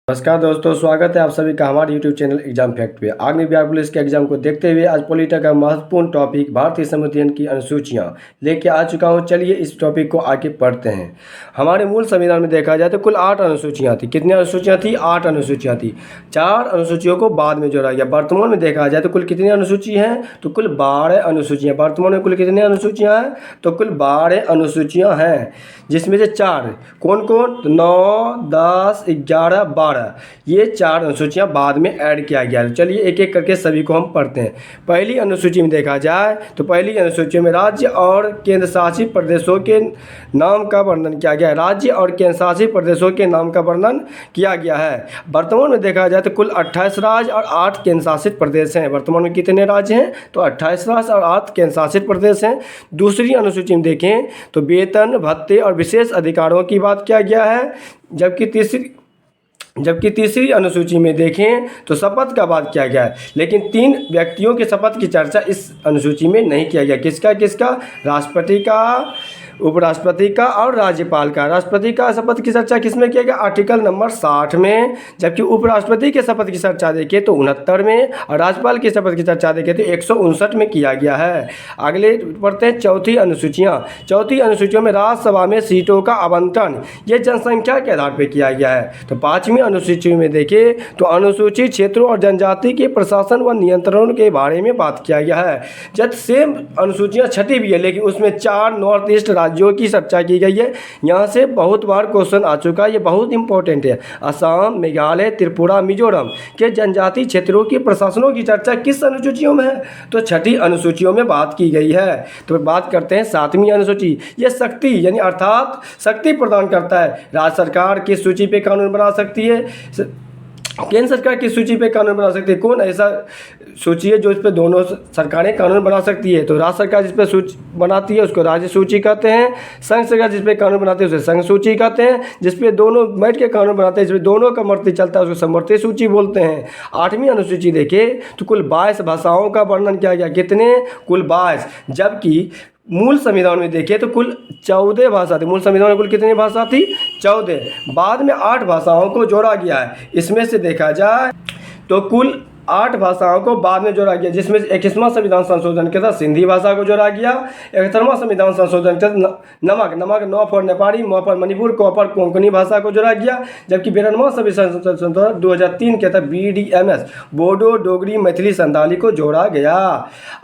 नमस्कार दोस्तों, स्वागत है आप सभी का हमारे YouTube चैनल एग्जाम फैक्ट पे। आर्मी बिहार पुलिस के एग्जाम को देखते हुए आज पॉलिटी का महत्वपूर्ण टॉपिक भारतीय संविधान की अनुसूचियां लेके आ चुका हूं। चलिए इस टॉपिक को आगे पढ़ते हैं। हमारे मूल संविधान में देखा जाए तो कुल 8 अनुसूचियां थी। कितनी अनुसूचियां थी? 8 अनुसूचियां थी। 4 अनुसूचियों को बाद में जोड़ा गया। वर्तमान में देखा जाए तो कुल कितनी अनुसूची हैं? तो कुल 12 अनुसूचियाँ। वर्तमान में कुल कितनी अनुसूचियाँ हैं? तो कुल 12 अनुसूचियाँ हैं, जिसमें से 4 कौन कौन? 9, 10, 11, 12 ये 4 अनुसूचियां बाद में ऐड किया गया है। चलिए एक एक करके सभी को हम पढ़ते हैं। पहली अनुसूची में देखा जाए तो पहली अनुसूची में राज्य और केंद्र शासित प्रदेशों के नाम का वर्णन किया गया है। राज्य और केंद्र शासित प्रदेशों के नाम का वर्णन किया गया है। वर्तमान में देखा जाए तो कुल 28 राज्य और 8 केंद्र शासित प्रदेश हैं। वर्तमान में कितने राज्य हैं? तो 28 राज्य और 8 केंद्र शासित प्रदेश हैं। दूसरी अनुसूची में देखें तो वेतन, भत्ते और विशेष अधिकारों की बात किया गया है। जबकि तीसरी अनुसूची में देखें तो शपथ का बात किया गया है। लेकिन 3 व्यक्तियों के शपथ की चर्चा इस अनुसूची में नहीं किया गया। किसका किसका? राष्ट्रपति का, उपराष्ट्रपति का और राज्यपाल का। राष्ट्रपति का शपथ की चर्चा किसमें किया गया? आर्टिकल नंबर 60 में। जबकि उपराष्ट्रपति के शपथ की चर्चा देखें तो 69 में और राज्यपाल की शपथ की चर्चा देखें तो 159 में किया गया है। अगले पढ़ते हैं चौथी अनुसूचियाँ। चौथी अनुसूचियों में राज्यसभा में सीटों का आवंटन ये जनसंख्या के आधार पर किया गया है। तो 5वीं अनुसूची में देखें तो अनुसूचित क्षेत्रों और जनजाति के प्रशासन व नियंत्रण के बारे में बात किया गया है। जब सेम अनुसूचियाँ छठी भी है, लेकिन उसमें 4 नॉर्थ ईस्ट राज्यों की चर्चा की गई है। यहाँ से बहुत बार क्वेश्चन आ चुका है, ये बहुत इंपॉर्टेंट है। असम, मेघालय, त्रिपुरा, मिजोरम के जनजातीय क्षेत्रों के प्रशासनों की चर्चा किस अनुसूचियों में है? तो छठी अनुसूचियों में बात की गई है। तो बात करते हैं 7वीं अनुसूची। ये शक्ति यानी अर्थात शक्ति प्रदान करता है। राज्य सरकार किस सूची पे कानून बना सकती है? केंद्र सरकार की सूची पे कानून बना सकती है। कौन ऐसा सूची है जो इस पे दोनों सरकारें कानून बना सकती है? तो राज्य सरकार जिस पे सूची बनाती है उसको राज्य सूची कहते हैं। संघ सरकार जिस पे कानून बनाती है उसे संघ सूची कहते हैं। जिस पे दोनों बैठ के कानून बनाते हैं, जिस पे दोनों का मर्ती चलता है उसको समवर्ती सूची बोलते हैं। 8वीं अनुसूची देखें तो कुल 22 भाषाओं का वर्णन किया गया। कितने? कुल 22। जबकि मूल संविधान में देखें तो कुल 14 भाषा थी। मूल संविधान में कुल कितनी भाषा थी? 14। बाद में 8 भाषाओं को जोड़ा गया है। इसमें से देखा जाए तो कुल 8 भाषाओं को बाद में जोड़ा गया, जिसमें 21वां संविधान संशोधन के तहत सिंधी भाषा को जोड़ा गया। 71वां संविधान संशोधन के तहत नमक न फॉर नेपाली, म फॉर मणिपुर, क फॉर कोंकणी भाषा को जोड़ा गया। जबकि 92वां संविधान संशोधन 2003 के तहत BDMS बोडो, डोगरी, मैथिली, संथाली को जोड़ा गया।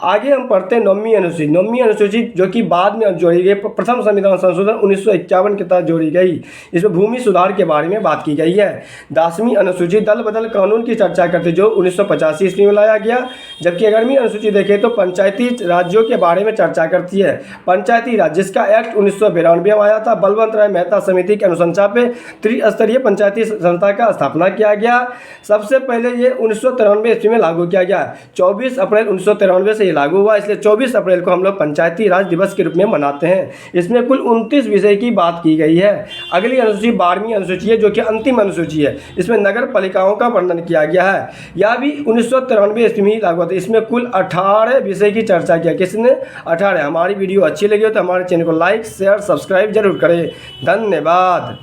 आगे हम पढ़ते हैं 9वीं अनुसूची। 9वीं अनुसूची जो कि बाद में जोड़ी गई, प्रथम संविधान संशोधन 1951 के तहत जोड़ी गई। इसमें भूमि सुधार के बारे में बात की गई है। 10वीं अनुसूची दल बदल कानून की चर्चा करते जो 1985 ईस्वी में लाया गया। जबकि 11वीं अनुसूची देखें तो पंचायती राज्यों के बारे में चर्चा करती है। पंचायती राज जिसका एक्ट 1992 में आया था। बलवंत राय मेहता समिति की अनुशंसा पे त्रिस्तरीय पंचायती संस्था का स्थापना किया गया। सबसे पहले ये 1993 ईस्वी में लागू किया गया। 24 अप्रैल 1993 से ये लागू हुआ, इसलिए 24 अप्रैल को हम लोग पंचायती राज दिवस के रूप में मनाते हैं। इसमें कुल 29 विषय की बात की गई है। अगली अनुसूची 12वीं अनुसूची है जो कि अंतिम अनुसूची है। इसमें नगर पालिकाओं का वर्णन किया गया है। यह भी 1993 ईस्वी में लागू था। इसमें कुल 18 विषय की चर्चा किया। किसने? 18। हमारी वीडियो अच्छी लगी हो तो हमारे चैनल को लाइक, शेयर, सब्सक्राइब जरूर करें। धन्यवाद।